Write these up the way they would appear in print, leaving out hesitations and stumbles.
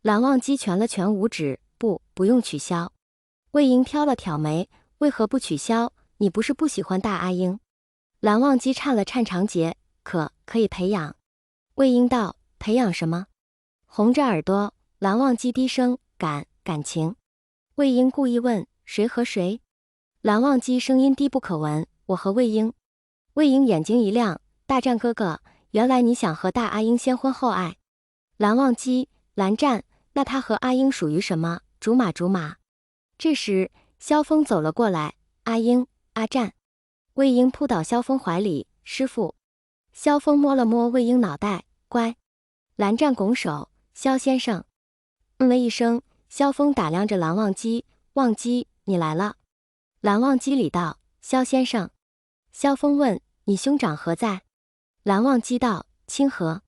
蓝忘机拳了拳五指，不用取消。魏婴挑了挑眉，为何不取消？你不是不喜欢大阿英？蓝忘机颤了颤长睫，可以培养。魏婴道：培养什么？红着耳朵，蓝忘机低声：感情。魏婴故意问：谁和谁？蓝忘机声音低不可闻：我和魏婴。魏婴眼睛一亮：大战哥哥，原来你想和大阿英先婚后爱。蓝忘机：蓝战，那他和阿英属于什么？竹马。这时萧峰走了过来：阿英，阿战。魏婴扑倒萧峰怀里：师父。萧峰摸了摸魏婴脑袋：乖。蓝战拱手：萧先生。了一声，萧峰打量着蓝忘机：忘机，你来了。蓝忘机礼道：萧先生。萧峰问：你兄长何在？蓝忘机道：清河。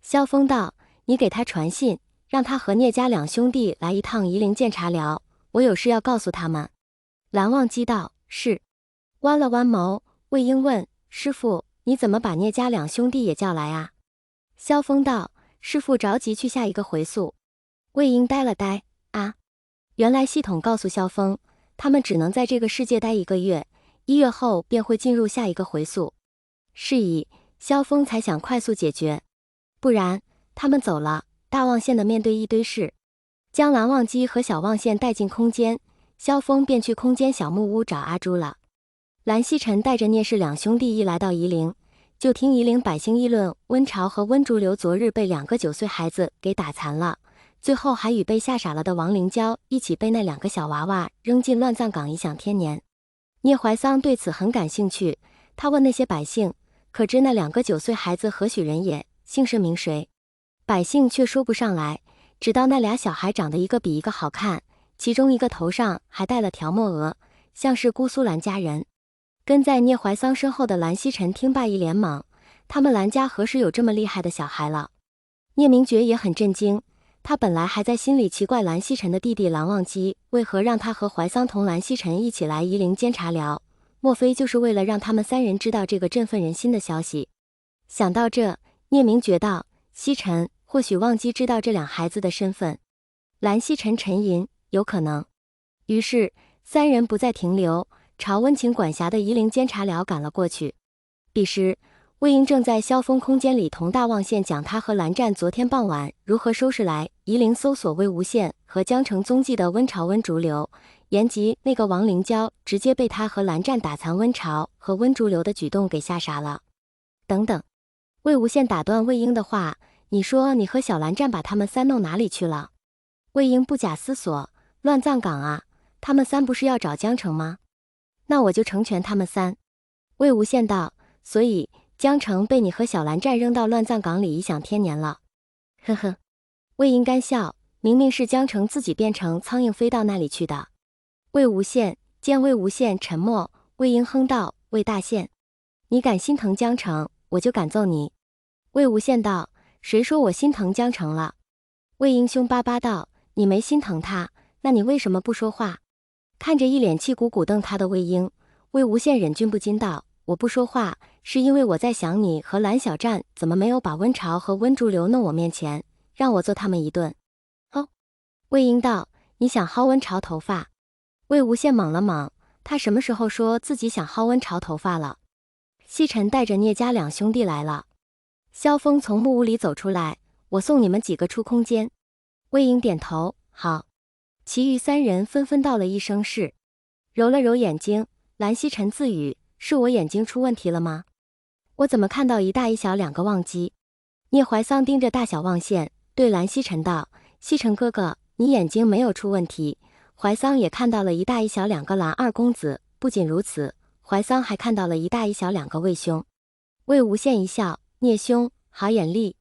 萧峰道：你给他传信，让他和聂家两兄弟来一趟夷陵监察寮，我有事要告诉他们。蓝忘机道：是。弯了弯眸，魏婴问：师父，你怎么把聂家两兄弟也叫来啊？萧峰道：师父着急去下一个回宿。魏婴呆了呆：啊，原来系统告诉萧峰，他们只能在这个世界待1个月，1月后便会进入下一个回宿。是以萧峰才想快速解决，不然他们走了，大望县的面对一堆事。将蓝忘机和小望县带进空间，萧峰便去空间小木屋找阿朱了。蓝曦臣带着聂氏两兄弟一来到夷陵，就听夷陵百姓议论温潮和温竹流昨日被2个9岁孩子给打残了，最后还与被吓傻了的王灵娇一起被那2个小娃娃扔进乱葬岗颐享天年。聂怀桑对此很感兴趣，他问那些百姓，可知那2个9岁孩子何许人也，姓甚名谁？百姓却说不上来，直到那俩小孩长得一个比一个好看，其中一个头上还戴了条墨额，像是姑苏蓝家人。跟在聂怀桑身后的蓝曦臣听罢一脸懵，他们蓝家何时有这么厉害的小孩了？聂明觉也很震惊，他本来还在心里奇怪蓝曦臣的弟弟蓝忘机为何让他和怀桑同蓝曦臣一起来夷陵监察寮，莫非就是为了让他们3人知道这个振奋人心的消息？想到这，聂明觉道：曦臣，或许忘机知道这2孩子的身份。蓝曦臣沉吟：有可能。于是3人不再停留，朝温情管辖的夷陵监察寮赶了过去。彼时魏婴正在萧峰空间里同大望县讲他和蓝战昨天傍晚如何收拾来夷陵搜索魏无羡和江城踪迹的温潮温竹流，言及那个王灵娇直接被他和蓝战打残温潮和温竹流的举动给吓傻了。等等，魏无羡打断魏婴的话：你说你和小蓝战把他们3弄哪里去了？魏婴不假思索：乱葬岗啊，他们3不是要找江城吗？那我就成全他们3。魏无羡道：所以江城被你和小蓝战扔到乱葬岗里颐享天年了。呵呵。魏婴干笑：明明是江城自己变成苍蝇飞到那里去的。魏无羡见魏无羡沉默，魏婴哼道：魏大宪，你敢心疼江城，我就敢揍你。魏无羡道：谁说我心疼江城了？魏婴凶巴巴道：你没心疼他，那你为什么不说话？看着一脸气鼓鼓瞪他的魏婴，魏无羡忍俊不禁道：我不说话，是因为我在想你和蓝小战怎么没有把温潮和温竹流弄我面前，让我揍他们一顿。哦。魏婴道：你想薅温潮头发？魏无羡懵了懵，他什么时候说自己想薅温潮头发了？曦臣带着聂家两兄弟来了。萧峰从木屋里走出来：我送你们几个出空间。魏婴点头：好。其余3人纷纷道了一声是，揉了揉眼睛，蓝曦臣自语：是我眼睛出问题了吗？我怎么看到一大一小2个忘机？聂怀桑盯着大小望县，对蓝曦臣道：曦臣哥哥，你眼睛没有出问题。怀桑也看到了一大一小2个蓝二公子，不仅如此，怀桑还看到了一大一小2个魏兄。魏无羡一笑：聂兄好眼力。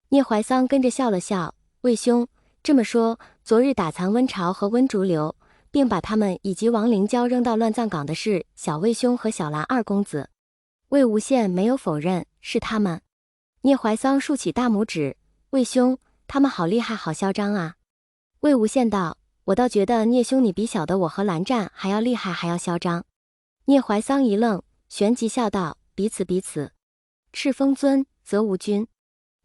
聂怀桑跟着笑了笑：魏兄，这么说，昨日打残温潮和温竹流，并把他们以及王灵娇扔到乱葬岗的是小魏兄和小蓝二公子。魏无羡没有否认，是他们。聂怀桑竖起大拇指：魏兄，他们好厉害，好嚣张啊。魏无羡道：我倒觉得聂兄你比小的我和蓝战还要厉害，还要嚣张。聂怀桑一愣，旋即笑道：彼此。赤峰尊，则无君。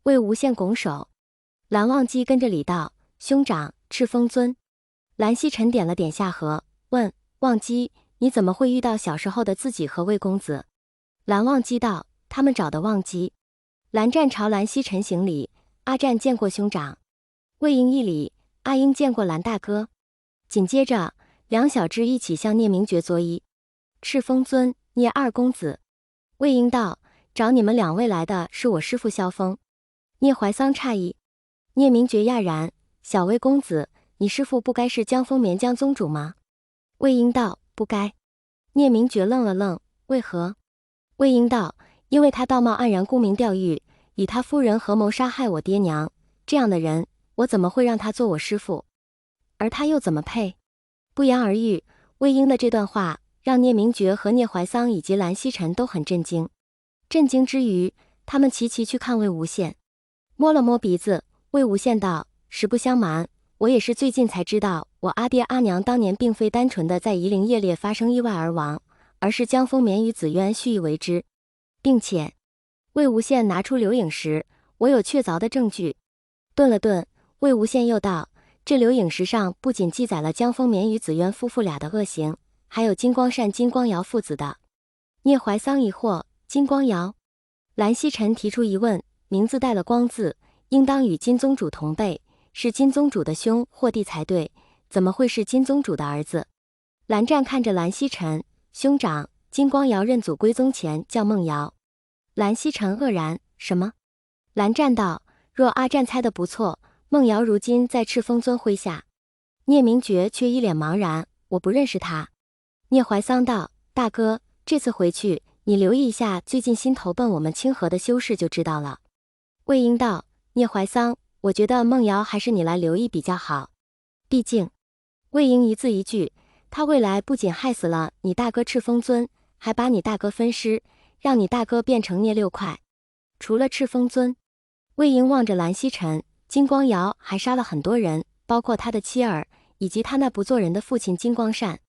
魏无羡拱手。蓝忘机跟着礼道：兄长，赤峰尊。蓝曦臣点了点下颌，问忘机，你怎么会遇到小时候的自己和魏公子？蓝忘机道，他们找的忘机。蓝湛朝蓝曦臣行礼，阿湛见过兄长。魏婴一礼，阿婴见过蓝大哥。紧接着，两小只一起向聂明觉作揖。赤峰尊，聂二公子。魏婴道，找你们两位来的是我师父萧峰。聂怀桑诧异，聂明觉讶然，小魏公子，你师父不该是江丰绵江宗主吗？魏婴道，不该。聂明觉愣了愣，为何？魏婴道，因为他道貌岸然，沽名钓誉，以他夫人合谋杀害我爹娘，这样的人，我怎么会让他做我师父？而他又怎么配？不言而喻，魏婴的这段话让聂明觉和聂怀桑以及蓝曦臣都很震惊。震惊之余，他们齐齐去看魏无羡，摸了摸鼻子，魏无羡道，实不相瞒，我也是最近才知道，我阿爹阿娘当年并非单纯的在夷陵夜猎发生意外而亡，而是江丰绵与紫渊蓄意为之，并且魏无羡拿出刘影石，我有确凿的证据。顿了顿，魏无羡又道，这刘影石上不仅记载了江丰绵与紫渊夫妇俩的恶行，还有金光善、金光瑶父子的。聂怀桑疑惑，金光瑶？蓝曦臣提出疑问，名字带了光字，应当与金宗主同辈，是金宗主的兄或弟才对，怎么会是金宗主的儿子？蓝湛看着蓝曦臣，兄长，金光瑶认祖归宗前叫孟瑶。蓝曦臣愕然，什么？蓝湛道，若阿湛猜得不错，孟瑶如今在赤峰尊麾下。聂明觉却一脸茫然，我不认识他。聂怀桑道，大哥，这次回去你留意一下最近新投奔我们清河的修士就知道了。魏婴道，聂怀桑，我觉得孟瑶还是你来留意比较好，毕竟魏婴一字一句，他未来不仅害死了你大哥赤峰尊，还把你大哥分尸，让你大哥变成聂六块。除了赤峰尊，魏婴望着蓝曦臣，金光瑶还杀了很多人，包括他的妻儿以及他那不做人的父亲金光善。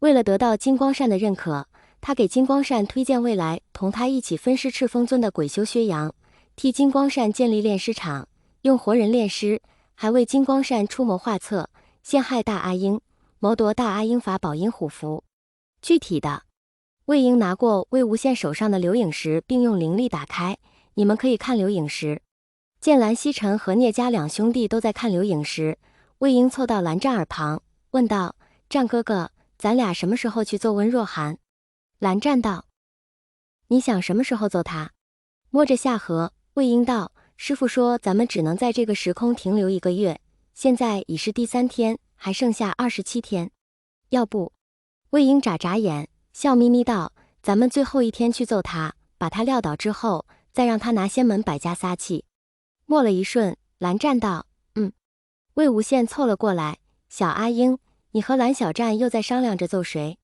为了得到金光善的认可，他给金光善推荐未来同他一起分尸赤峰尊的鬼修薛洋，替金光善建立炼尸场，用活人炼尸，还为金光善出谋划策，陷害大阿英，谋夺大阿英法宝银虎符。具体的，魏婴拿过魏无羡手上的刘影石，并用灵力打开，你们可以看刘影石。见蓝曦臣和聂家两兄弟都在看刘影石，魏婴凑到蓝湛耳旁，问道，湛哥哥，咱俩什么时候去揍温若寒？蓝湛道，你想什么时候揍他？摸着下颌，魏婴道，师父说咱们只能在这个时空停留1个月，现在已是第3天，还剩下27天。要不？魏婴眨眨眼，笑眯眯道，咱们最后1天去揍他，把他撂倒之后，再让他拿仙门百家撒气。默了一瞬，蓝湛道，魏无羡凑了过来，小阿英，你和蓝小湛又在商量着揍谁？